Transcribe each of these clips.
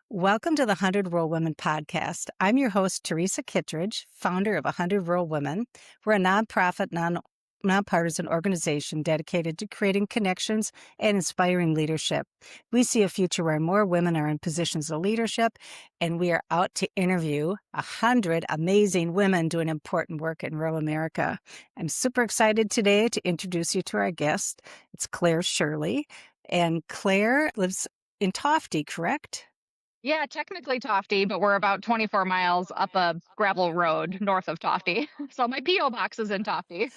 Welcome to the 100 Rural Women podcast. I'm your host, Teresa Kittredge, founder of 100 Rural Women. We're a nonprofit, nonpartisan organization dedicated to creating connections and inspiring leadership. We see a future where more women are in positions of leadership, and we are out to interview 100 amazing women doing important work in rural America. I'm super excited today to introduce you to our guest. It's Clare Shirley, and Clare lives in Tofty, correct? Yeah, technically Tofty, but we're about 24 miles up a gravel road north of Tofty. So my P.O. box is in Tofty.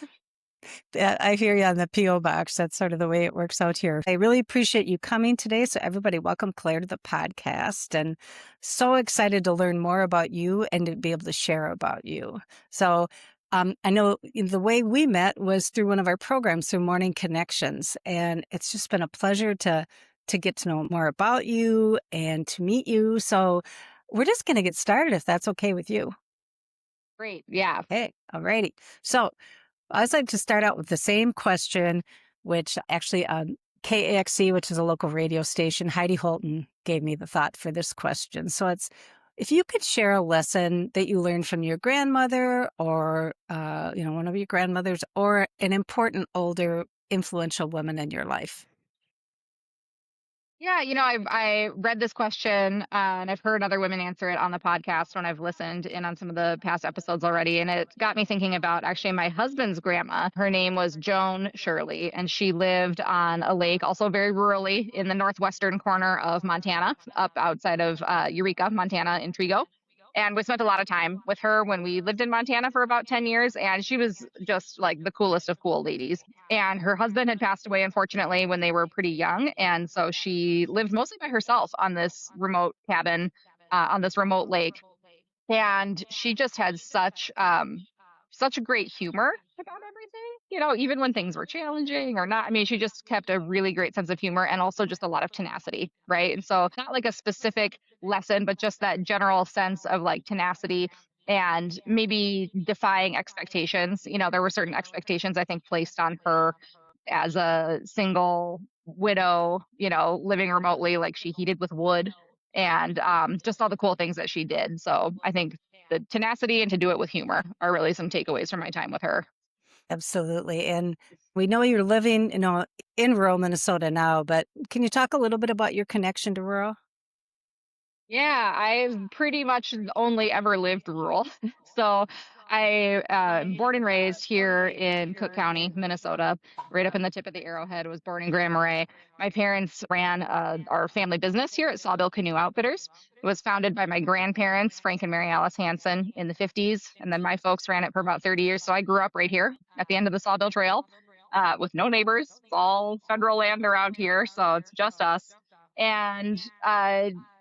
I hear you on the P.O. box. That's sort of the way it works out here. I really appreciate you coming today. So everybody, welcome Clare to the podcast, and so excited to learn more about you and to be able to share about you. So I know the way we met was through one of our programs through Morning Connections, and it's just been a pleasure to get to know more about you and to meet you. So we're just going to get started if that's okay with you. Great. Yeah. Hey, alrighty. So I'd like to start out with the same question, which actually KAXC, which is a local radio station, Heidi Holton gave me the thought for this question. So it's, if you could share a lesson that you learned from your grandmother or, one of your grandmothers or an important older influential woman in your life. Yeah, I read this question and I've heard other women answer it on the podcast when I've listened in on some of the past episodes already. And it got me thinking about actually my husband's grandma. Her name was Joan Shirley, and she lived on a lake, also very rurally in the northwestern corner of Montana, up outside of Eureka, Montana, in Trigo. And we spent a lot of time with her when we lived in Montana for about 10 years. And she was just like the coolest of cool ladies. And her husband had passed away, unfortunately, when they were pretty young. And so she lived mostly by herself on this remote cabin, on this remote lake. And she just had such a great humor about everything, even when things were challenging or not. I mean, she just kept a really great sense of humor and also just a lot of tenacity, right? And so, not like a specific lesson, but just that general sense of like tenacity and maybe defying expectations. There were certain expectations I think placed on her as a single widow, living remotely, like she heated with wood and just all the cool things that she did. So I think the tenacity and to do it with humor are really some takeaways from my time with her. Absolutely. And we know you're living, in rural Minnesota now, but can you talk a little bit about your connection to rural? Yeah, I've pretty much only ever lived rural. So I born and raised here in Cook County, Minnesota, right up in the tip of the arrowhead. Was born in Grand Marais. My parents ran our family business here at Sawbill Canoe Outfitters. It was founded by my grandparents, Frank and Mary Alice Hansen, in the 50s, and then my folks ran it for about 30 years. So I grew up right here at the end of the Sawbill Trail, with no neighbors. It's all federal land around here, so it's just us. And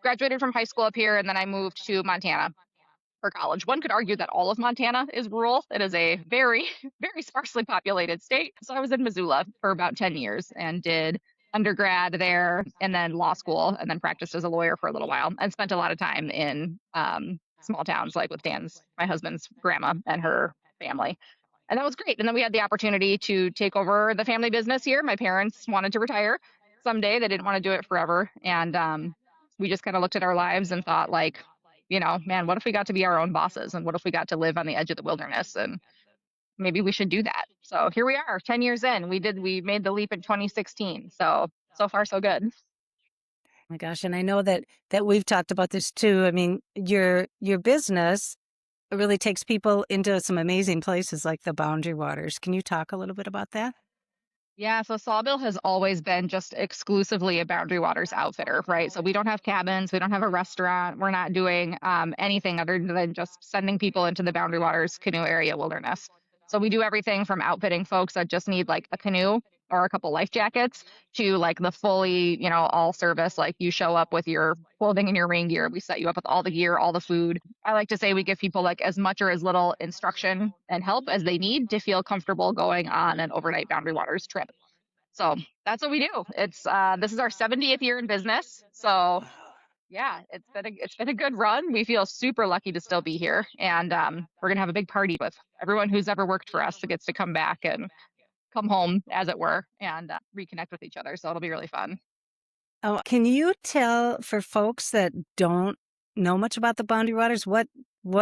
graduated from high school up here, and then I moved to Montana for college. One could argue that all of Montana is rural. It is a very, very sparsely populated state. So I was in Missoula for about 10 years and did undergrad there and then law school and then practiced as a lawyer for a little while and spent a lot of time in small towns like with my husband's grandma and her family. And that was great. And then we had the opportunity to take over the family business here. My parents wanted to retire someday. They didn't want to do it forever. And we just kind of looked at our lives and thought, like, man, what if we got to be our own bosses? And what if we got to live on the edge of the wilderness? And maybe we should do that. So here we are, 10 years in. We made the leap in 2016. So far, so good. My gosh, and I know that we've talked about this too. I mean, your business really takes people into some amazing places like the Boundary Waters. Can you talk a little bit about that? Yeah, so Sawbill has always been just exclusively a Boundary Waters outfitter, right? So we don't have cabins, we don't have a restaurant, we're not doing anything other than just sending people into the Boundary Waters canoe area wilderness. So we do everything from outfitting folks that just need like a canoe or a couple life jackets to like the fully, all service. Like you show up with your clothing and your rain gear. We set you up with all the gear, all the food. I like to say we give people like as much or as little instruction and help as they need to feel comfortable going on an overnight Boundary Waters trip. So that's what we do. It's this is our 70th year in business. So Wow. yeah, it's been a good run. We feel super lucky to still be here, and we're gonna have a big party with everyone who's ever worked for us that gets to come back and come home, as it were, and reconnect with each other. So it'll be really fun. Oh, can you tell for folks that don't know much about the Boundary Waters, what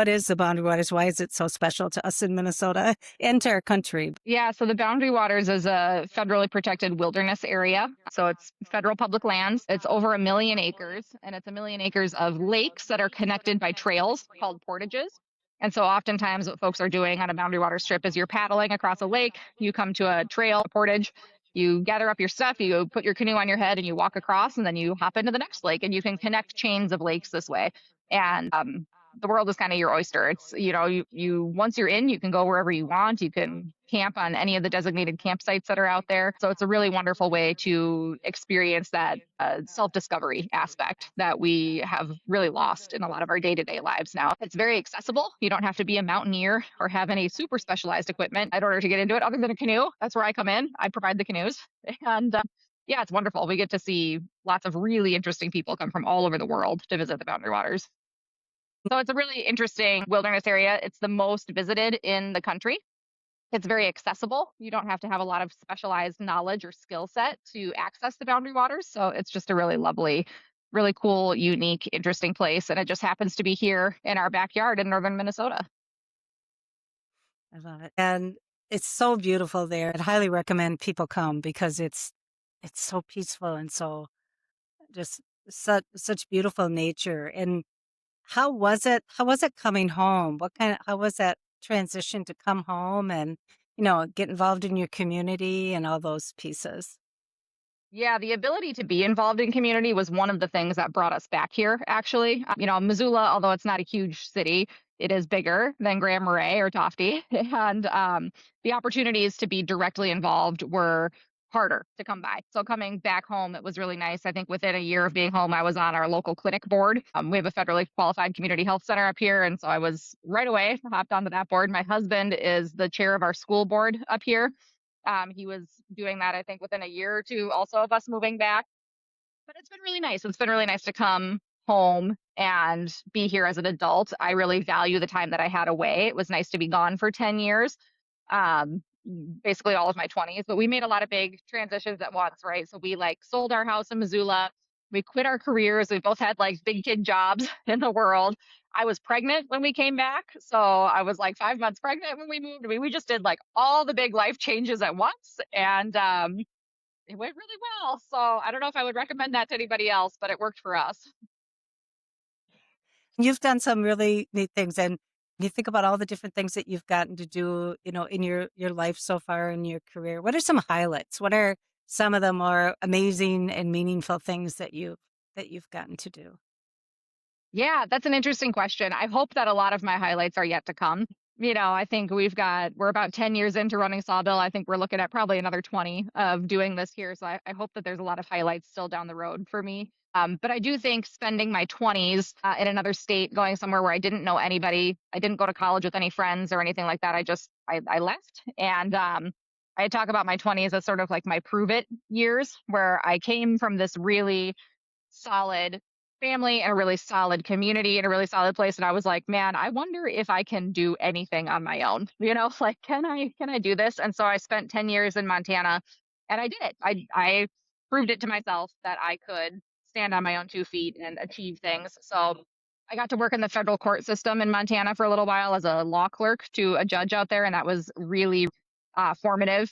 is the Boundary Waters? Why is it so special to us in Minnesota and to our country? Yeah, so the Boundary Waters is a federally protected wilderness area. So it's federal public lands. It's over 1 million acres, and it's 1 million acres of lakes that are connected by trails called portages. And so oftentimes what folks are doing on a Boundary Waters trip is you're paddling across a lake, you come to a trail, a portage, you gather up your stuff, you put your canoe on your head and you walk across, and then you hop into the next lake, and you can connect chains of lakes this way. And the world is kind of your oyster. It's, you once you're in, you can go wherever you want. You can camp on any of the designated campsites that are out there. So it's a really wonderful way to experience that self-discovery aspect that we have really lost in a lot of our day-to-day lives now. It's very accessible. You don't have to be a mountaineer or have any super specialized equipment in order to get into it, other than a canoe. That's where I come in. I provide the canoes. And yeah, it's wonderful. We get to see lots of really interesting people come from all over the world to visit the Boundary Waters. So it's a really interesting wilderness area. It's the most visited in the country. It's very accessible. You don't have to have a lot of specialized knowledge or skill set to access the Boundary Waters. So it's just a really lovely, really cool, unique, interesting place. And it just happens to be here in our backyard in northern Minnesota. I love it. And it's so beautiful there. I'd highly recommend people come because it's so peaceful and so just such beautiful nature. And how was it? How was it coming home? How was that transition to come home and, get involved in your community and all those pieces? Yeah, the ability to be involved in community was one of the things that brought us back here, actually. Missoula, although it's not a huge city, it is bigger than Grand Marais or Tofty. And the opportunities to be directly involved were harder to come by. So coming back home, it was really nice. I think within a year of being home, I was on our local clinic board. We have a federally qualified community health center up here. And so I was right away hopped onto that board. My husband is the chair of our school board up here. He was doing that, I think, within a year or two also of us moving back. But it's been really nice. It's been really nice to come home and be here as an adult. I really value the time that I had away. It was nice to be gone for 10 years, um, basically all of my 20s. But we made a lot of big transitions at once, right? So we like sold our house in Missoula. We quit our careers. We both had like big kid jobs in the world. I was pregnant when we came back. So I was like 5 months pregnant when we moved. I mean, we just did like all the big life changes at once. And it went really well. So I don't know if I would recommend that to anybody else, but it worked for us. You've done some really neat things, and you think about all the different things that you've gotten to do, in your life so far in your career. What are some highlights? What are some of the more amazing and meaningful things that you've gotten to do? Yeah, that's an interesting question. I hope that a lot of my highlights are yet to come. I think we're about 10 years into running Sawbill. I think we're looking at probably another 20 of doing this here. So I hope that there's a lot of highlights still down the road for me. But I do think spending my 20s in another state, going somewhere where I didn't know anybody, I didn't go to college with any friends or anything like that. I left. And I talk about my 20s as sort of like my prove it years, where I came from this really solid family and a really solid community and a really solid place. And I was like, man, I wonder if I can do anything on my own. Like, can I do this? And so I spent 10 years in Montana and I did it. I proved it to myself that I could stand on my own 2 feet and achieve things. So I got to work in the federal court system in Montana for a little while as a law clerk to a judge out there. And that was really formative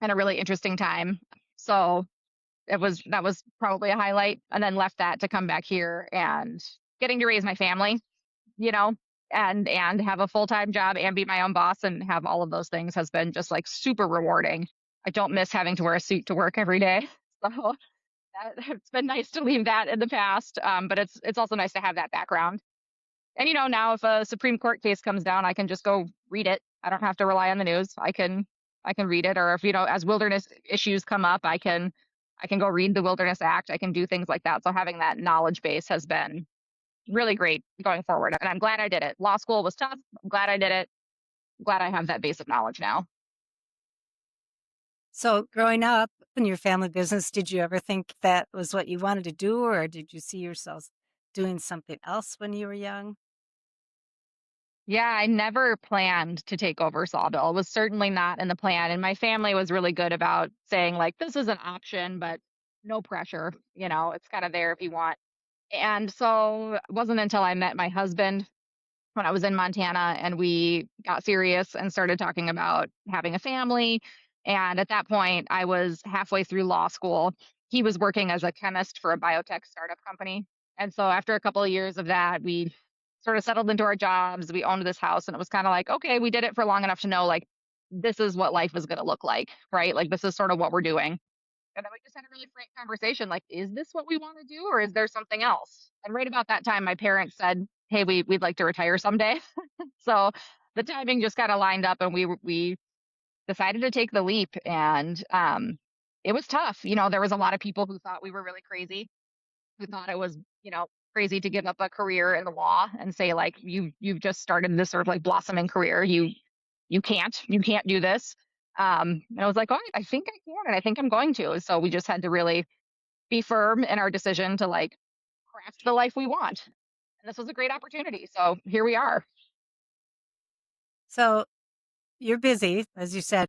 and a really interesting time. So that was probably a highlight, and then left that to come back here and getting to raise my family, you know and have a full-time job and be my own boss and have all of those things has been just like super rewarding. I don't miss having to wear a suit to work every day. So it's been nice to leave that in the past, but it's also nice to have that background. And now if a Supreme Court case comes down, I can just go read it. I don't have to rely on the news. I can read it. Or if as wilderness issues come up, I can go read the Wilderness Act. I can do things like that. So having that knowledge base has been really great going forward. And I'm glad I did it. Law school was tough. I'm glad I did it. I'm glad I have that base of knowledge now. So growing up in your family business, did you ever think that was what you wanted to do, or did you see yourselves doing something else when you were young? Yeah, I never planned to take over Sawbill. It was certainly not in the plan. And my family was really good about saying, like, this is an option, but no pressure, it's kind of there if you want. And so it wasn't until I met my husband when I was in Montana and we got serious and started talking about having a family. And at that point, I was halfway through law school. He was working as a chemist for a biotech startup company. And so after a couple of years of that, we sort of settled into our jobs. We owned this house, and it was kind of like, okay, we did it for long enough to know like this is what life is going to look like, right? Like this is sort of what we're doing. And then we just had a really frank conversation like, is this what we want to do or is there something else? And right about that time, my parents said, hey, we'd like to retire someday. So the timing just kind of lined up and we decided to take the leap. And it was tough. There was a lot of people who thought we were really crazy, who thought it was, crazy to give up a career in the law and say like you've just started this sort of like blossoming career. You can't do this. And I was like, oh, I think I can, and I think I'm going to. So we just had to really be firm in our decision to like craft the life we want. And this was a great opportunity. So here we are. So you're busy, as you said,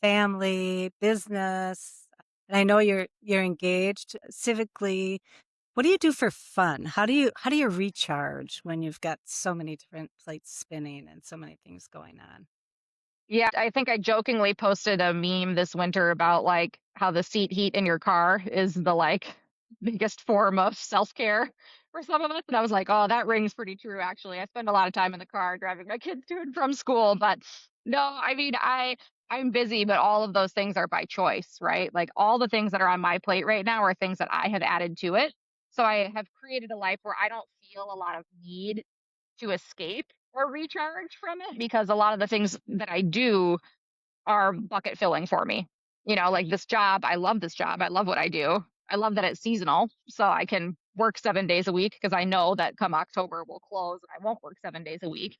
family, business, and I know you're engaged civically. What do you do for fun? How do you recharge when you've got so many different plates spinning and so many things going on? Yeah, I think I jokingly posted a meme this winter about like how the seat heat in your car is the like biggest form of self-care for some of us. And I was like, oh, that rings pretty true actually. I spend a lot of time in the car driving my kids to and from school, but no, I mean I'm busy, but all of those things are by choice, right? Like all the things that are on my plate right now are things that I have added to it. So I have created a life where I don't feel a lot of need to escape or recharge from it because a lot of the things that I do are bucket filling for me. Like this job, I love this job. I love what I do. I love that it's seasonal. So I can work 7 days a week because I know that come October we'll close and I won't work 7 days a week.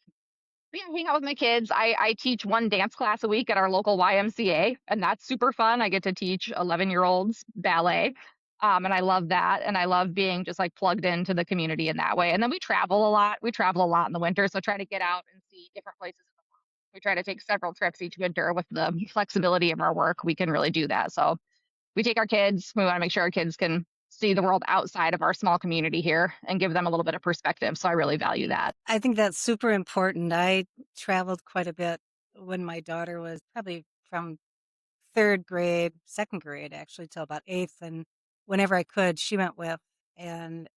But yeah, hang out with my kids. I teach one dance class a week at our local YMCA, and that's super fun. I get to teach 11-year-olds ballet. And I love that. And I love being just like plugged into the community in that way. And then we travel a lot. We travel a lot in the winter. So try to get out and see different places. We try to take several trips each winter with the flexibility of our work. We can really do that. So we take our kids. We want to make sure our kids can see the world outside of our small community here and give them a little bit of perspective. So I really value that. I think that's super important. I traveled quite a bit when my daughter was probably from third grade, second grade, actually, till about eighth. And whenever I could, she went with. And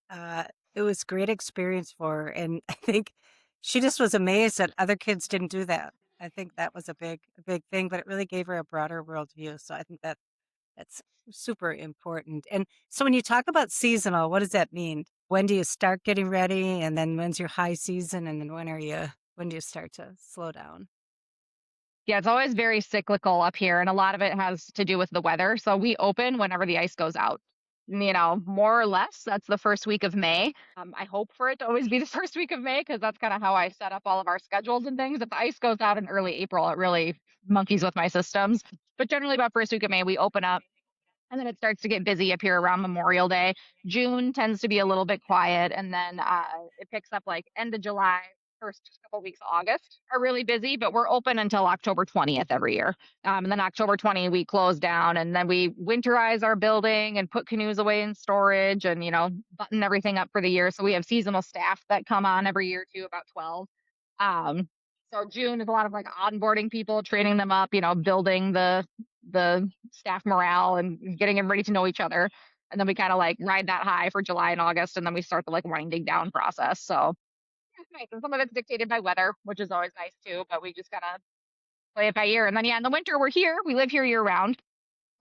it was a great experience for her. And I think she just was amazed that other kids didn't do that. I think that was a big thing, but it really gave her a broader worldview. So I think that's super important. And so when you talk about seasonal, what does that mean? When do you start getting ready? And then when's your high season? And then when do you start to slow down? Yeah, it's always very cyclical up here, and a lot of it has to do with the weather. So we open whenever the ice goes out. More or less, that's the first week of May. I hope for it to always be the first week of May because that's kind of how I set up all of our schedules and things. If the ice goes out in early April, it really monkeys with my systems. But generally, about first week of May, we open up and then it starts to get busy up here around Memorial Day. June tends to be a little bit quiet, and then it picks up like end of July, first couple weeks of August are really busy. But we're open until October 20th every year, and then October 20th we close down, and then we winterize our building and put canoes away in storage, and button everything up for the year. So we have seasonal staff that come on every year too, about 12. Um, so June is a lot of like onboarding people, training them up, building the staff morale and getting them ready to know each other. And then we kind of like ride that high for July and August, and then we start the like winding down process. So yeah, it's nice. And some of it's dictated by weather, which is always nice too. But we just kind of play it by ear. And then yeah, in the winter we're here. We live here year round.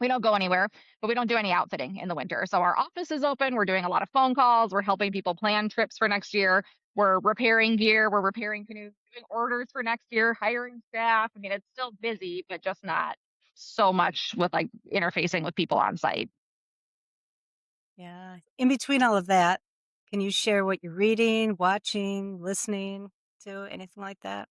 We don't go anywhere, but we don't do any outfitting in the winter. So our office is open. We're doing a lot of phone calls. We're helping people plan trips for next year. We're repairing gear. We're repairing canoes, doing orders for next year, hiring staff. I mean, it's still busy, but just not so much with like interfacing with people on site. Yeah. In between all of that, can you share what you're reading, watching, listening to, anything like that?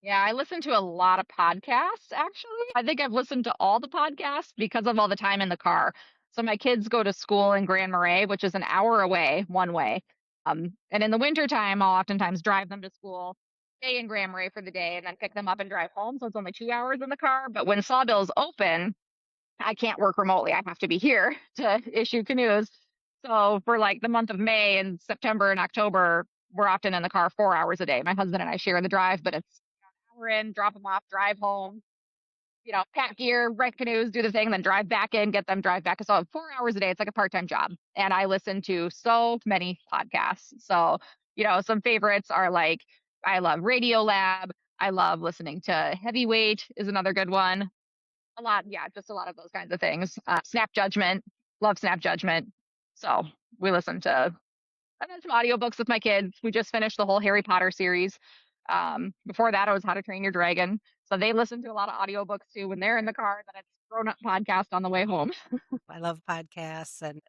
Yeah, I listen to a lot of podcasts actually. I think I've listened to all the podcasts because of all the time in the car. So my kids go to school in Grand Marais, which is an hour away one way. And in the wintertime, I'll oftentimes drive them to school, stay in Grand Marais for the day, and then pick them up and drive home. So it's only 2 hours in the car. But when Sawbill's open, I can't work remotely. I have to be here to issue canoes. So for like the month of May and September and October, we're often in the car 4 hours a day. My husband and I share the drive, but it's an hour in, drop them off, drive home, pack gear, rent canoes, do the thing, then drive back in, get them, drive back. So 4 hours a day, it's like a part-time job. And I listen to so many podcasts. So, some favorites are like, I love Radio Lab. I love listening to Heavyweight is another good one. A lot, yeah, just a lot of those kinds of things. Snap Judgment, love Snap Judgment. So we listen to and then some audiobooks with my kids. We just finished the whole Harry Potter series. Before that, it was How to Train Your Dragon. So they listen to a lot of audiobooks too when they're in the car. Then it's grown up podcast on the way home. I love podcasts and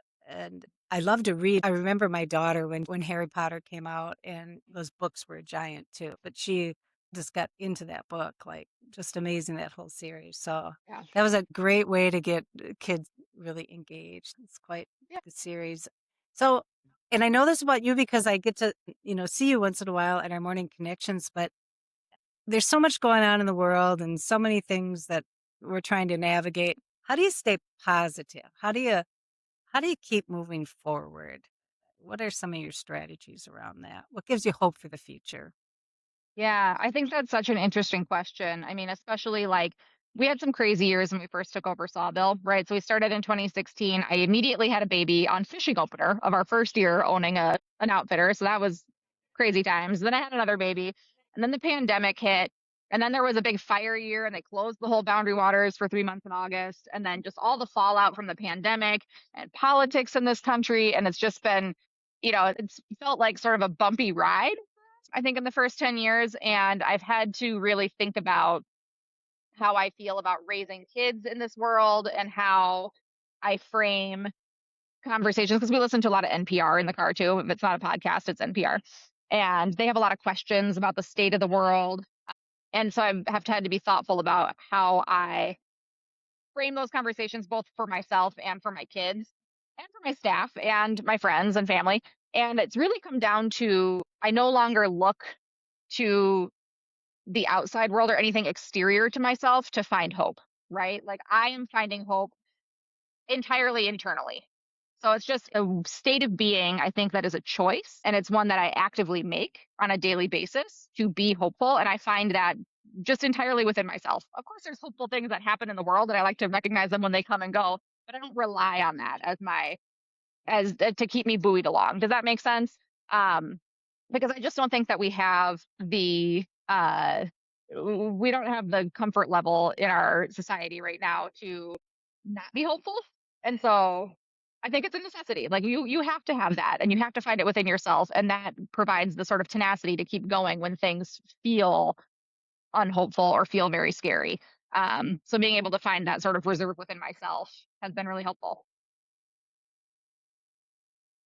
I love to read. I remember my daughter when Harry Potter came out and those books were giant too, but she just got into that book, like just amazing that whole series. So Yeah. that was a great way to get kids really engaged. It's quite Yeah. the series. So, and I know this about you because I get to, see you once in a while at our morning connections, but there's so much going on in the world and so many things that we're trying to navigate. How do you stay positive? How do you keep moving forward? What are some of your strategies around that? What gives you hope for the future? Yeah, I think that's such an interesting question. I mean, especially like we had some crazy years when we first took over Sawbill, right? So we started in 2016. I immediately had a baby on fishing opener of our first year owning an outfitter. So that was crazy times. Then I had another baby, and then the pandemic hit. And then there was a big fire year, and they closed the whole Boundary Waters for 3 months in August. And then just all the fallout from the pandemic and politics in this country. And it's just been, it's felt like sort of a bumpy ride I think in the first 10 years. And I've had to really think about how I feel about raising kids in this world and how I frame conversations because we listen to a lot of NPR in the car too. If it's not a podcast, it's NPR. And they have a lot of questions about the state of the world. And so I have had to be thoughtful about how I frame those conversations both for myself and for my kids and for my staff and my friends and family. And it's really come down to I no longer look to the outside world or anything exterior to myself to find hope, right? Like I am finding hope entirely internally. So it's just a state of being, I think that is a choice. And it's one that I actively make on a daily basis to be hopeful. And I find that just entirely within myself. Of course, there's hopeful things that happen in the world, and I like to recognize them when they come and go, but I don't rely on that as to keep me buoyed along. Does that make sense? Um, because I just don't think that we don't have the comfort level in our society right now to not be hopeful. And so I think it's a necessity. Like you have to have that and you have to find it within yourself. And that provides the sort of tenacity to keep going when things feel unhopeful or feel very scary. So being able to find that sort of reserve within myself has been really helpful.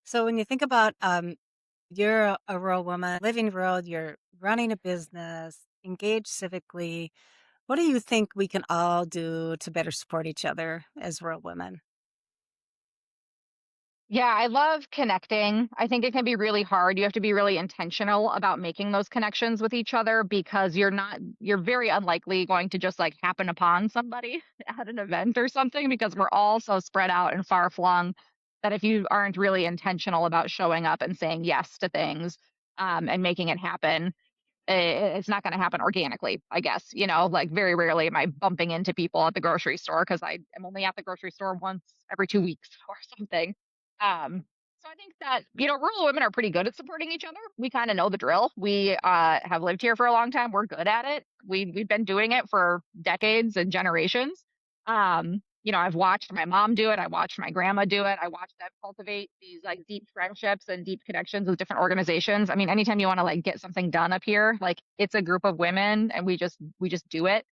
So when you think about you're a rural woman, living rural, you're running a business, engaged civically. What do you think we can all do to better support each other as rural women? Yeah, I love connecting. I think it can be really hard. You have to be really intentional about making those connections with each other because you're very unlikely going to just like happen upon somebody at an event or something because we're all so spread out and far flung that if you aren't really intentional about showing up and saying yes to things and making it happen, it's not going to happen organically, I guess. Like very rarely am I bumping into people at the grocery store because I am only at the grocery store once every 2 weeks or something. So I think that, rural women are pretty good at supporting each other. We kind of know the drill. We have lived here for a long time. We're good at it. We've been doing it for decades and generations. I've watched my mom do it. I watched my grandma do it. I watched them cultivate these like deep friendships and deep connections with different organizations. I mean, anytime you want to like get something done up here, like it's a group of women and we just do it.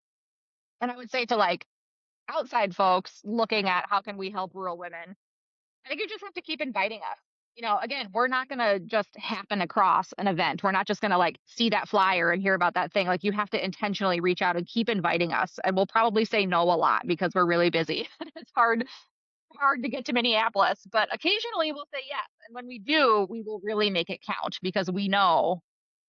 And I would say to like outside folks looking at how can we help rural women, I think you just have to keep inviting us. Again, we're not going to just happen across an event. We're not just going to like see that flyer and hear about that thing. Like you have to intentionally reach out and keep inviting us. And we'll probably say no a lot because we're really busy. It's hard to get to Minneapolis, but occasionally we'll say yes. And when we do, we will really make it count because we know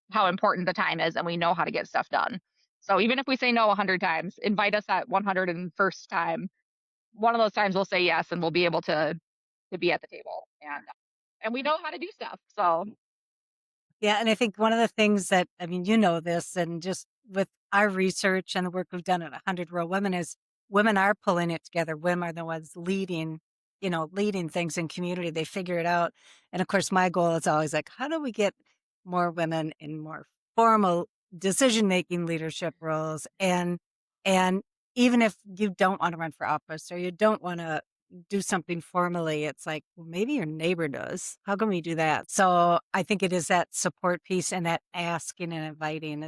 how important the time is and we know how to get stuff done. So even if we say no 100 times, invite us at 101st time one of those times we'll say yes and we'll be able to be at the table and we know how to do stuff. So Yeah, and I think one of the things that, I mean, you know this, and just with our research and the work we've done at 100 Rural Women is women are pulling it together. Women are the ones leading, leading things in community. They figure it out. And of course, my goal is always like, how do we get more women in more formal decision-making leadership roles? And even if you don't want to run for office or you don't want to do something formally, it's like, well, maybe your neighbor does. How can we do that? So I think it is that support piece and that asking and inviting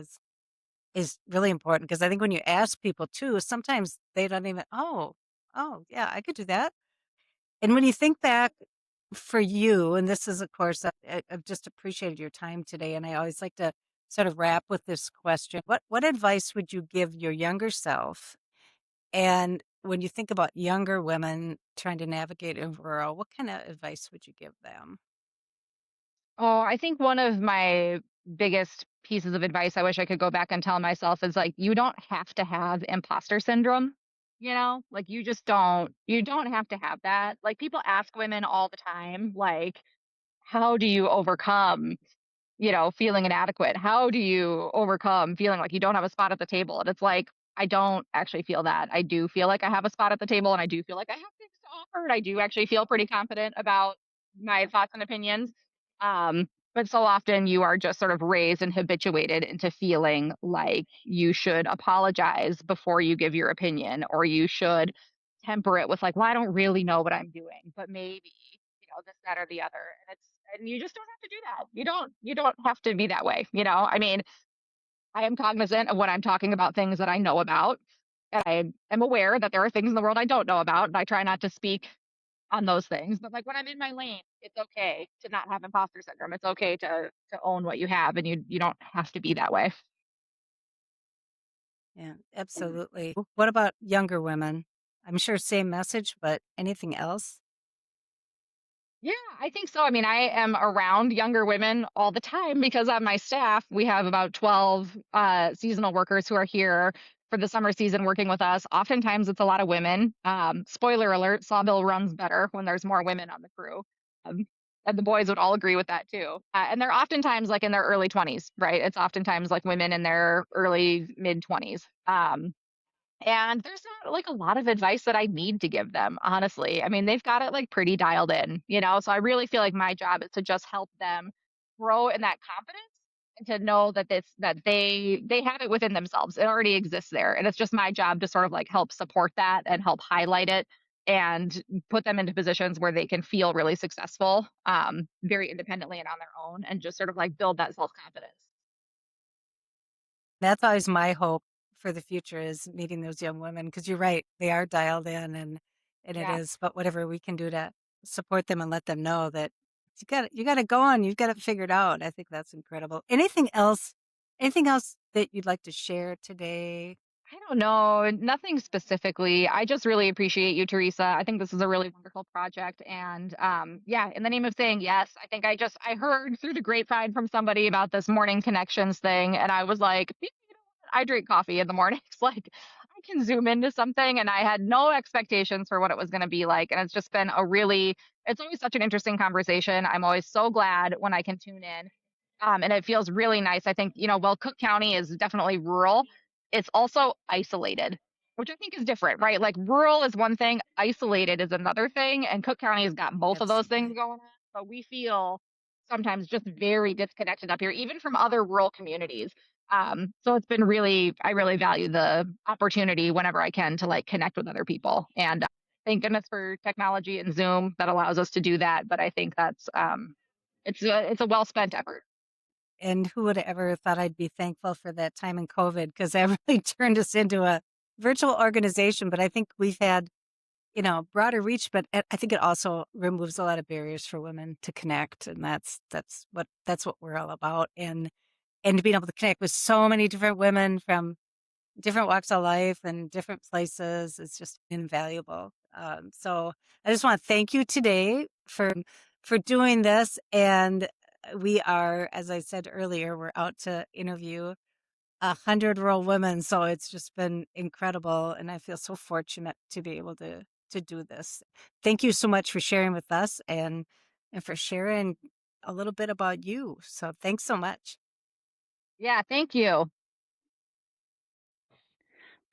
is really important because I think when you ask people too, sometimes they don't even, oh, yeah, I could do that. And when you think back for you, and this is, of course, I've just appreciated your time today, and I always like to sort of wrap with this question: what advice would you give your younger self? And when you think about younger women trying to navigate in rural, what kind of advice would you give them? oh, I think one of my biggest pieces of advice I wish I could go back and tell myself is like, you don't have to have imposter syndrome. Like you don't have to have that. Like people ask women all the time, like, how do you overcome feeling inadequate? How do you overcome feeling like you don't have a spot at the table? And it's like, I don't actually feel that. I do feel like I have a spot at the table and I do feel like I have things to offer. And I do actually feel pretty confident about my thoughts and opinions. But so often you are just sort of raised and habituated into feeling like you should apologize before you give your opinion, or you should temper it with like, well, I don't really know what I'm doing, but maybe, this, that, or the other. And you just don't have to do that. You don't have to be that way. I mean, I am cognizant of when I'm talking about things that I know about. And I am aware that there are things in the world I don't know about. And I try not to speak on those things. But like when I'm in my lane, it's okay to not have imposter syndrome. It's okay to own what you have, and you don't have to be that way. Yeah, absolutely. What about younger women? I'm sure same message, but anything else? Yeah, I think so. I mean, I am around younger women all the time because on my staff, we have about 12 seasonal workers who are here for the summer season working with us. Oftentimes, it's a lot of women. Spoiler alert, Sawbill runs better when there's more women on the crew. Um, and the boys would all agree with that too. And they're oftentimes like in their early 20s, right? It's oftentimes like women in their early mid 20s. And there's not like a lot of advice that I need to give them, honestly. I mean, they've got it like pretty dialed in. So I really feel like my job is to just help them grow in that confidence and to know that they have it within themselves. It already exists there. And it's just my job to sort of like help support that and help highlight it and put them into positions where they can feel really successful, very independently and on their own, and just sort of like build that self-confidence. That's always my hope for the future is meeting those young women because you're right, they are dialed in and it Yeah. is, but whatever we can do to support them and let them know that you got to go on, you've got it figured out. I think that's incredible. Anything else that you'd like to share today? I don't know, nothing specifically. I just really appreciate you, Teresa. I think this is a really wonderful project. And yeah, in the name of saying yes, I think I heard through the grapevine from somebody about this morning connections thing, and I was like, "You know what? I drink coffee in the mornings. Like I can zoom into something, and I had no expectations for what it was going to be like. And it's just been it's always such an interesting conversation. I'm always so glad when I can tune in. And it feels really nice. I think, while Cook County is definitely rural, it's also isolated, which I think is different, right? Like rural is one thing, isolated is another thing. And Cook County has got both of those things Absolutely. going on. But we feel sometimes just very disconnected up here, even from other rural communities. So it's been I really value the opportunity whenever I can to like connect with other people. And thank goodness for technology and Zoom that allows us to do that. But I think it's a well spent effort. And who would have ever thought I'd be thankful for that time in COVID because that really turned us into a virtual organization. But I think we've had broader reach, but I think it also removes a lot of barriers for women to connect, and that's what we're all about. And being able to connect with so many different women from different walks of life and different places is just invaluable. So I just want to thank you today for doing this. And we are, as I said earlier, we're out to interview 100 rural women. So it's just been incredible, and I feel so fortunate to be able to to do this. Thank you so much for sharing with us and for sharing a little bit about you. So thanks so much. Yeah, thank you.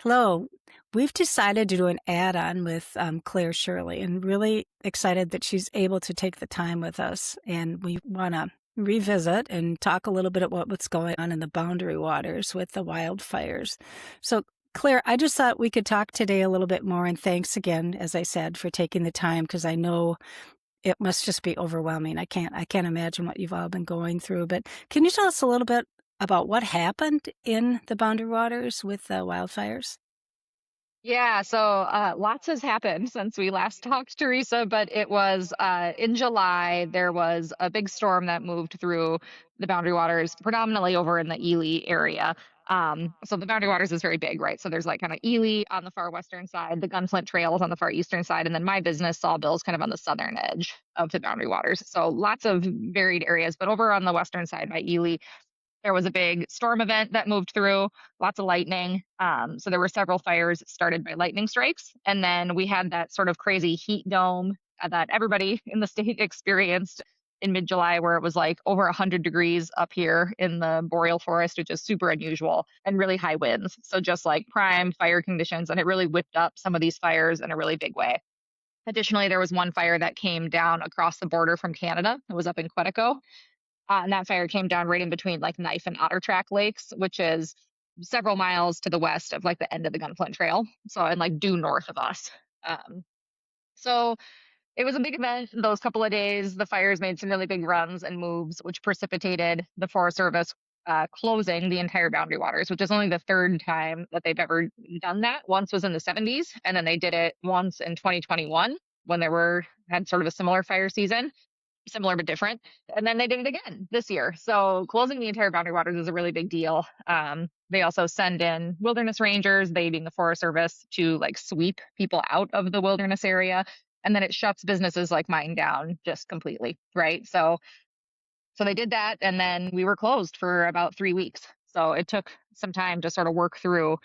Hello. We've decided to do an add-on with Clare Shirley and really excited that she's able to take the time with us. And we want to revisit and talk a little bit about what's going on in the boundary waters with the wildfires. So, Claire, I just thought we could talk today a little bit more. And thanks again, as I said, for taking the time because I know it must just be overwhelming. I can't imagine what you've all been going through. But can you tell us a little bit about what happened in the boundary waters with the wildfires? Yeah, so lots has happened since we last talked, Teresa, but it was in July. There was a big storm that moved through the Boundary Waters, predominantly over in the Ely area. So the Boundary Waters is very big, right? So there's like kind of Ely on the far western side, the Gunflint Trails on the far eastern side, and then my business, Sawbill, is kind of on the southern edge of the Boundary Waters. So lots of varied areas, but over on the western side by Ely, there was a big storm event that moved through, lots of lightning. So there were several fires started by lightning strikes. And then we had that sort of crazy heat dome that everybody in the state experienced in mid July, where it was like over 100 degrees up here in the boreal forest, which is super unusual, and really high winds. So just like prime fire conditions. And it really whipped up some of these fires in a really big way. Additionally, there was one fire that came down across the border from Canada. It was up in Quetico, and that fire came down right in between like Knife and Otter Track lakes, which is several miles to the west of like the end of the Gunflint Trail. So, and like due north of us. Um, so it was a big event those couple of days. The fires made some really big runs and moves, which precipitated the Forest Service closing the entire Boundary Waters, which is only the third time that they've ever done that. Once was in the 70s, and then they did it once in 2021 when there were had sort of a similar fire season, similar but different. And then they did it again this year. So closing the entire Boundary Waters is a really big deal. They also send in wilderness rangers, they being the Forest Service, to like sweep people out of the wilderness area. And then it shuts businesses like mine down just completely, right? So they did that, and then we were closed for about 3 weeks. So it took some time to sort of work through,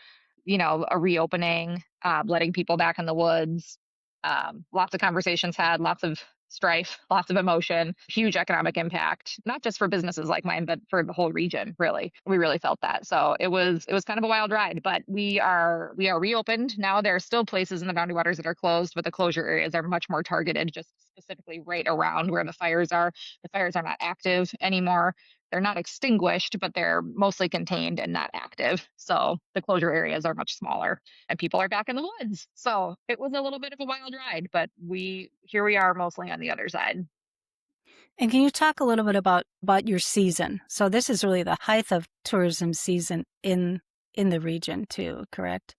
a reopening, letting people back in the woods. Lots of conversations had, lots of strife, lots of emotion, huge economic impact, not just for businesses like mine, but for the whole region. Really, we really felt that. So it was kind of a wild ride, but we are reopened now. There are still places in the Boundary Waters that are closed, but the closure areas are much more targeted, just specifically right around where the fires are. The fires are not active anymore. They're not extinguished, but they're mostly contained and not active. So the closure areas are much smaller and people are back in the woods. So it was a little bit of a wild ride, but here we are mostly on the other side. And can you talk a little bit about your season? So this is really the height of tourism season in the region too, correct?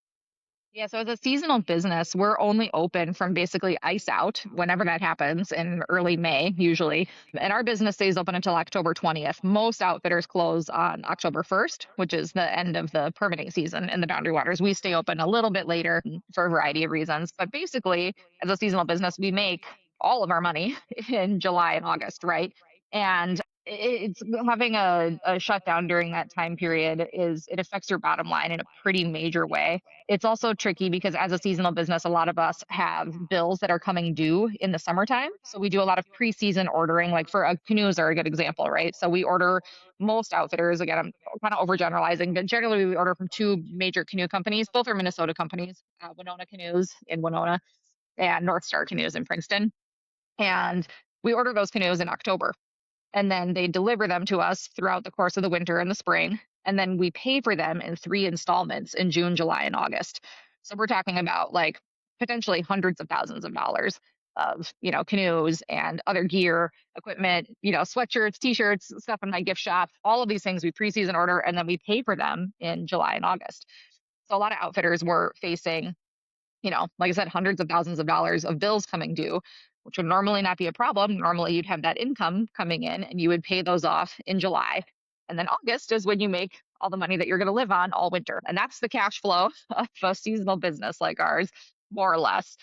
Yeah, so as a seasonal business, we're only open from basically ice out whenever that happens in early May, usually. And our business stays open until October 20th. Most outfitters close on October 1st, which is the end of the permitting season in the Boundary Waters. We stay open a little bit later for a variety of reasons. But basically, as a seasonal business, we make all of our money in July and August, right? And it's having a shutdown during that time period is it affects your bottom line in a pretty major way. It's also tricky because as a seasonal business, a lot of us have bills that are coming due in the summertime. So we do a lot of pre-season ordering, like for canoes are a good example, right? So we order most outfitters, again, I'm kind of overgeneralizing, but generally we order from two major canoe companies. Both are Minnesota companies, Winona Canoes in Winona and North Star Canoes in Princeton. And we order those canoes in October, and then they deliver them to us throughout the course of the winter and the spring. And then we pay for them in three installments in June, July, and August. So we're talking about like potentially hundreds of thousands of dollars of, canoes and other gear, equipment, sweatshirts, t-shirts, stuff in my gift shop, all of these things we pre-season order, and then we pay for them in July and August. So a lot of outfitters were facing, like I said, hundreds of thousands of dollars of bills coming due, which would normally not be a problem. Normally, you'd have that income coming in and you would pay those off in July. And then August is when you make all the money that you're going to live on all winter. And that's the cash flow of a seasonal business like ours, more or less.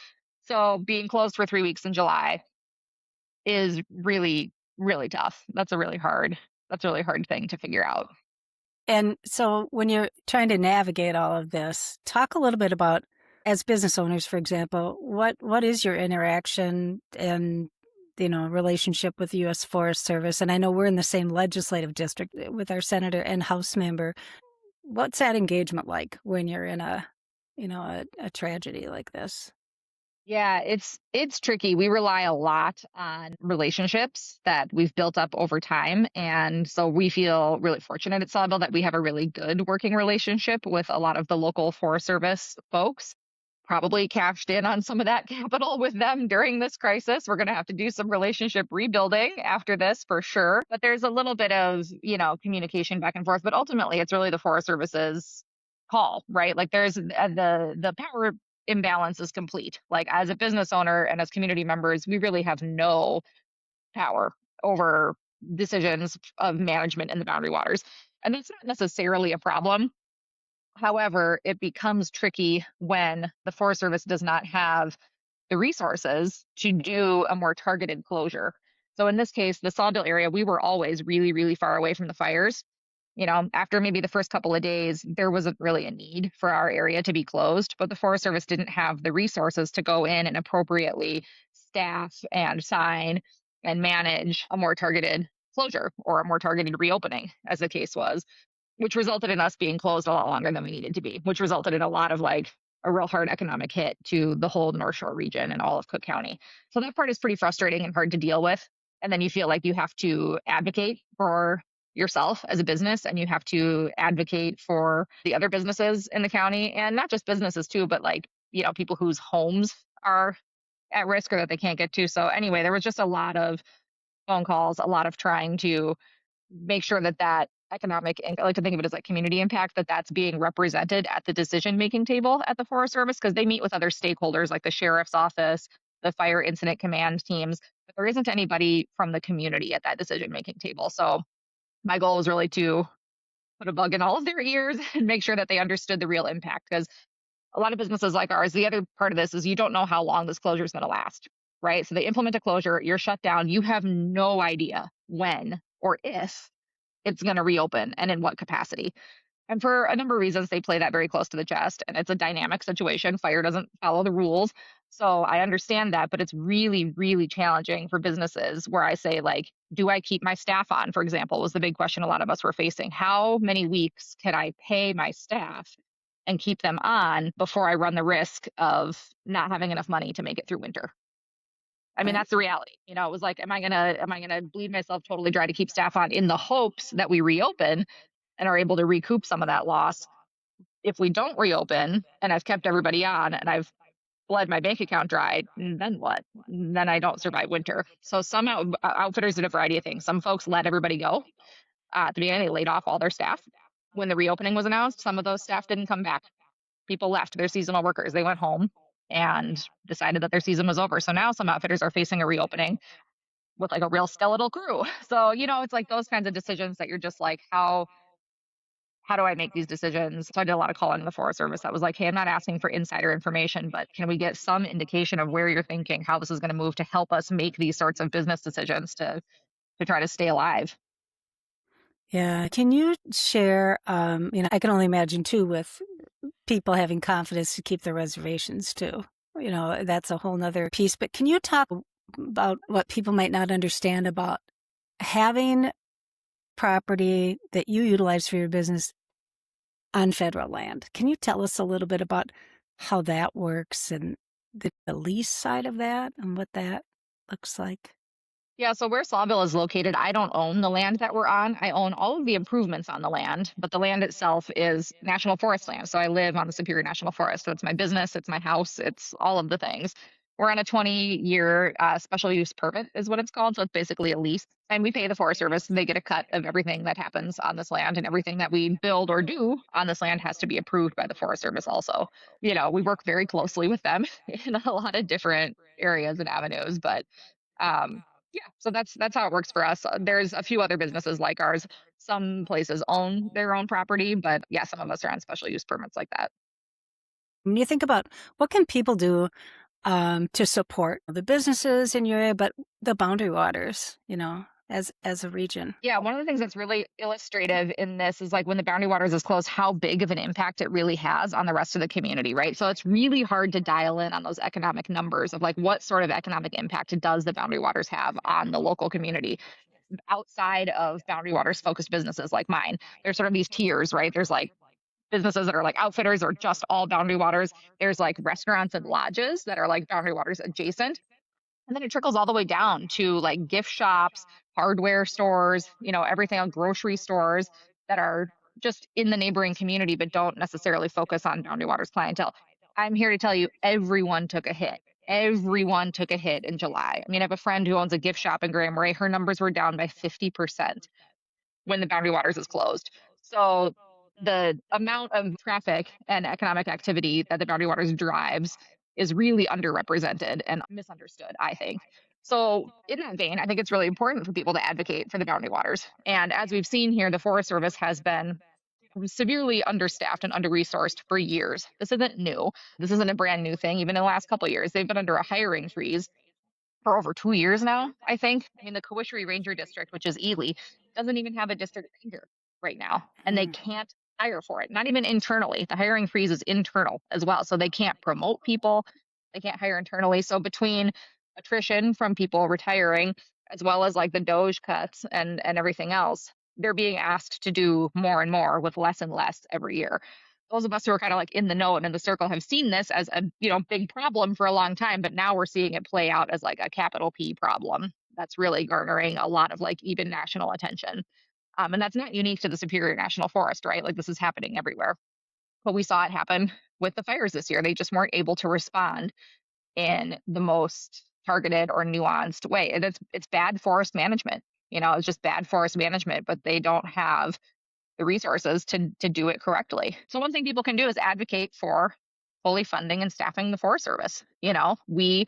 So being closed for 3 weeks in July is really, really tough. That's a really hard thing to figure out. And so when you're trying to navigate all of this, talk a little bit about as business owners, for example, what is your interaction and relationship with the U.S. Forest Service? And I know we're in the same legislative district with our senator and House member. What's that engagement like when you're in a tragedy like this? Yeah, it's tricky. We rely a lot on relationships that we've built up over time, and so we feel really fortunate at Sawbill that we have a really good working relationship with a lot of the local Forest Service folks. Probably cashed in on some of that capital with them during this crisis. We're going to have to do some relationship rebuilding after this for sure. But there's a little bit of, communication back and forth, but ultimately it's really the Forest Service's call, right? Like there's the power imbalance is complete. Like as a business owner and as community members, we really have no power over decisions of management in the boundary waters. And that's not necessarily a problem. However, it becomes tricky when the Forest Service does not have the resources to do a more targeted closure. So in this case, the Sawbill area, we were always really, really far away from the fires. After maybe the first couple of days, there wasn't really a need for our area to be closed, but the Forest Service didn't have the resources to go in and appropriately staff and sign and manage a more targeted closure or a more targeted reopening, as the case was, which resulted in us being closed a lot longer than we needed to be, which resulted in a lot of like a real hard economic hit to the whole North Shore region and all of Cook County. So that part is pretty frustrating and hard to deal with. And then you feel like you have to advocate for yourself as a business, and you have to advocate for the other businesses in the county, and not just businesses too, but like, people whose homes are at risk or that they can't get to. So anyway, there was just a lot of phone calls, a lot of trying to make sure that economic, I like to think of it as like community impact, that's being represented at the decision making table at the Forest Service, because they meet with other stakeholders like the sheriff's office, the fire incident command teams, but there isn't anybody from the community at that decision making table. So my goal was really to put a bug in all of their ears and make sure that they understood the real impact, because a lot of businesses like ours, the other part of this is you don't know how long this closure is going to last, right? So they implement a closure, you're shut down, you have no idea when or if it's going to reopen and in what capacity. And for a number of reasons, they play that very close to the chest. And it's a dynamic situation. Fire doesn't follow the rules. So I understand that, but it's really, really challenging for businesses where I say, like, do I keep my staff on, for example, was the big question a lot of us were facing. How many weeks can I pay my staff and keep them on before I run the risk of not having enough money to make it through winter? I mean, Right. that's the reality. It was like, am I gonna bleed myself totally dry to keep staff on in the hopes that we reopen and are able to recoup some of that loss? If we don't reopen and I've kept everybody on and I've bled my bank account dry, then what? Then I don't survive winter. So some outfitters did a variety of things. Some folks let everybody go. At the beginning, they laid off all their staff. When the reopening was announced, some of those staff didn't come back. People left. They're seasonal workers. They went home and decided that their season was over. So now some outfitters are facing a reopening with like a real skeletal crew. So, it's like those kinds of decisions that you're just like, how do I make these decisions? So I did a lot of calling to the Forest Service. That was like, hey, I'm not asking for insider information, but can we get some indication of where you're thinking, how this is going to move to help us make these sorts of business decisions to try to stay alive? Yeah. Can you share, I can only imagine too with people having confidence to keep their reservations too. That's a whole nother piece. But can you talk about what people might not understand about having property that you utilize for your business on federal land? Can you tell us a little bit about how that works and the lease side of that and what that looks like? Yeah, so where Sawbill is located, I don't own the land that we're on. I own all of the improvements on the land, but the land itself is national forest land. So I live on the Superior National Forest. So it's my business, it's my house, it's all of the things. We're on a 20-year special use permit, is what it's called. So it's basically a lease. And we pay the Forest Service. They get a cut of everything that happens on this land, and everything that we build or do on this land has to be approved by the Forest Service also. We work very closely with them in a lot of different areas and avenues, but yeah, so that's how it works for us. There's a few other businesses like ours. Some places own their own property, but yeah, some of us are on special use permits like that. When you think about what can people do to support the businesses in your area, but the boundary waters, as a region. Yeah, one of the things that's really illustrative in this is like when the Boundary Waters is closed, how big of an impact it really has on the rest of the community, right? So it's really hard to dial in on those economic numbers of like what sort of economic impact does the Boundary Waters have on the local community outside of Boundary Waters focused businesses like mine. There's sort of these tiers, right? There's like businesses that are like outfitters or just all Boundary Waters. There's like restaurants and lodges that are like Boundary Waters adjacent. And then it trickles all the way down to like gift shops, hardware stores, everything on grocery stores that are just in the neighboring community, but don't necessarily focus on Boundary Waters clientele. I'm here to tell you, everyone took a hit. Everyone took a hit in July. I mean, I have a friend who owns a gift shop in Grand Marais. Her numbers were down by 50% when the Boundary Waters is closed. So the amount of traffic and economic activity that the Boundary Waters drives is really underrepresented and misunderstood, I think. So, in that vein, I think it's really important for people to advocate for the Boundary Waters. And as we've seen here, the Forest Service has been severely understaffed and under resourced for years. This isn't new. This isn't a brand new thing. Even in the last couple of years, they've been under a hiring freeze for over 2 years now, I think. I mean, the Kawishri Ranger District, which is Ely, doesn't even have a district ranger right now, and they Mm. can't hire for it, not even internally. The hiring freeze is internal as well. So they can't promote people, they can't hire internally. So between attrition from people retiring, as well as like the Doge cuts and everything else, they're being asked to do more and more with less and less every year. Those of us who are kind of like in the know and in the circle have seen this as a big problem for a long time, but now we're seeing it play out as like a capital P problem that's really garnering a lot of like even national attention. And that's not unique to the Superior National Forest, right? Like this is happening everywhere. But we saw it happen with the fires this year. They just weren't able to respond in the most targeted or nuanced way. And it's bad forest management. It's just bad forest management, but they don't have the resources to do it correctly. So one thing people can do is advocate for fully funding and staffing the Forest Service. We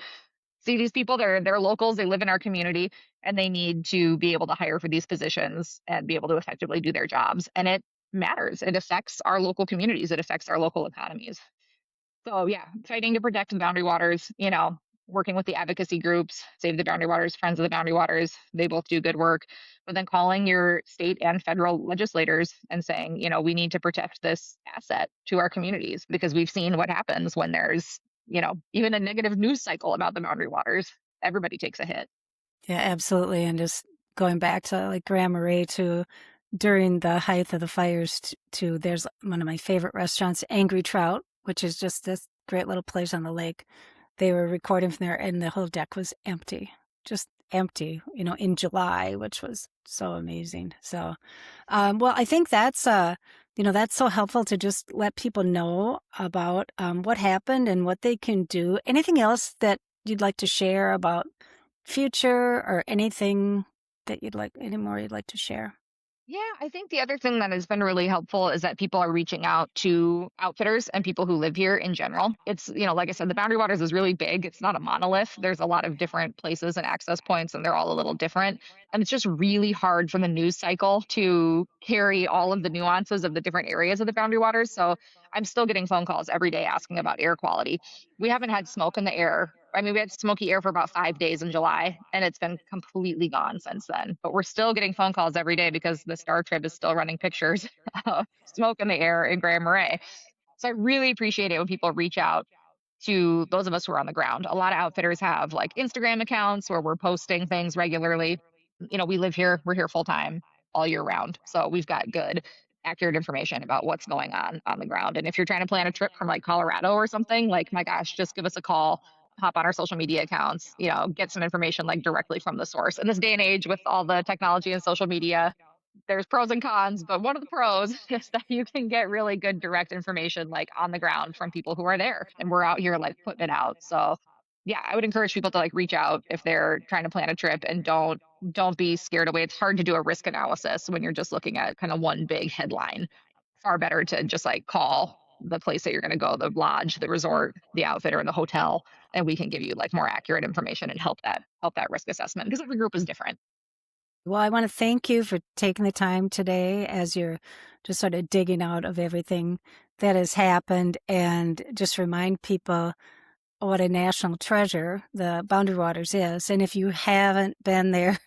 see these people, they're locals, they live in our community, and they need to be able to hire for these positions and be able to effectively do their jobs. And it matters. It affects our local communities, it affects our local economies. So yeah, fighting to protect the Boundary Waters, working with the advocacy groups, Save the Boundary Waters, Friends of the Boundary Waters, they both do good work. But then calling your state and federal legislators and saying, we need to protect this asset to our communities because we've seen what happens when there's, even a negative news cycle about the Boundary Waters. Everybody takes a hit. Yeah, absolutely. And just going back to like Grand Marais to during the height of the fires to there's one of my favorite restaurants, Angry Trout, which is just this great little place on the lake. They were recording from there and the whole deck was empty, just empty, in July, which was so amazing. So, well, I think that's so helpful to just let people know about what happened and what they can do. Anything else that you'd like to share about future or anything that any more you'd like to share? Yeah, I think the other thing that has been really helpful is that people are reaching out to outfitters and people who live here in general. It's, like I said, the Boundary Waters is really big. It's not a monolith. There's a lot of different places and access points, and they're all a little different. And it's just really hard for the news cycle to carry all of the nuances of the different areas of the Boundary Waters. So I'm still getting phone calls every day asking about air quality. We haven't had smoke in the air. I mean, we had smoky air for about 5 days in July, and it's been completely gone since then. But we're still getting phone calls every day because the Star Trib is still running pictures of smoke in the air in Grand Marais. So I really appreciate it when people reach out to those of us who are on the ground. A lot of outfitters have like Instagram accounts where we're posting things regularly. We live here, we're here full time all year round. So we've got good, accurate information about what's going on the ground. And if you're trying to plan a trip from like Colorado or something, like my gosh, just give us a call, hop on our social media accounts, get some information like directly from the source. In this day and age with all the technology and social media, there's pros and cons, but one of the pros is that you can get really good direct information like on the ground from people who are there and we're out here like putting it out. So yeah, I would encourage people to like reach out if they're trying to plan a trip and don't be scared away. It's hard to do a risk analysis when you're just looking at kind of one big headline. Far better to just like call the place that you're going to go, the lodge, the resort, the outfitter, and the hotel, and we can give you like more accurate information and help that risk assessment because every group is different. Well, I want to thank you for taking the time today as you're just sort of digging out of everything that has happened and just remind people what a national treasure the Boundary Waters is. And if you haven't been there,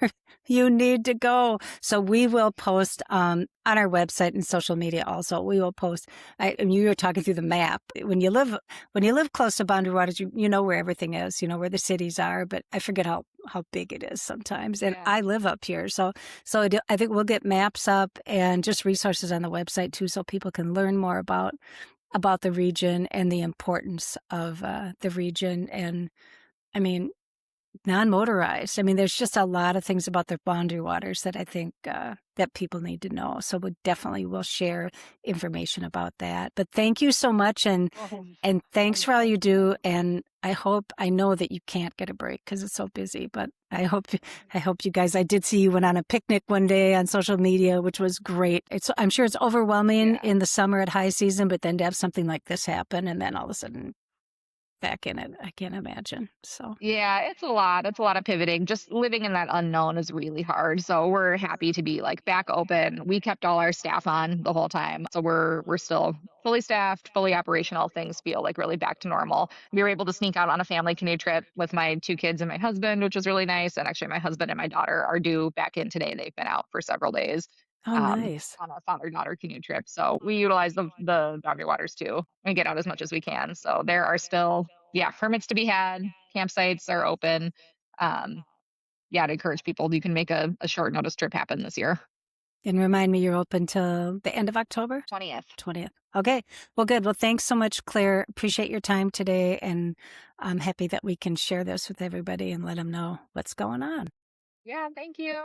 you need to go. So we will post on our website and social media also. We will post. And you were talking through the map. When you live close to Boundary Waters, you know where everything is. You know where the cities are. But I forget how big it is sometimes. And Yeah. I live up here, so I think we'll get maps up and just resources on the website too, so people can learn more about the region and the importance of the region. And I mean, non-motorized. I mean, there's just a lot of things about the Boundary Waters that I think that people need to know. So we definitely will share information about that. But thank you so much, and thanks for all you do. And I know that you can't get a break because it's so busy. But I hope you guys. I did see you went on a picnic one day on social media, which was great. I'm sure it's overwhelming in the summer at high season, but then to have something like this happen, and then all of a sudden back in it, I can't imagine. So. Yeah, it's a lot. It's a lot of pivoting. Just living in that unknown is really hard. So we're happy to be like back open. We kept all our staff on the whole time. So we're still fully staffed, fully operational. Things feel like really back to normal. We were able to sneak out on a family canoe trip with my two kids and my husband, which was really nice. And actually my husband and my daughter are due back in today. They've been out for several days. Oh, nice. On a father-daughter canoe trip. So we utilize the Boundary Waters too and get out as much as we can. So there are still, yeah, permits to be had. Campsites are open. Um, yeah, to encourage people, you can make a short notice trip happen this year. And remind me, you're open till the end of October? 20th. 20th. Okay. Well, good. Well, thanks so much, Claire. Appreciate your time today. And I'm happy that we can share this with everybody and let them know what's going on. Yeah, thank you.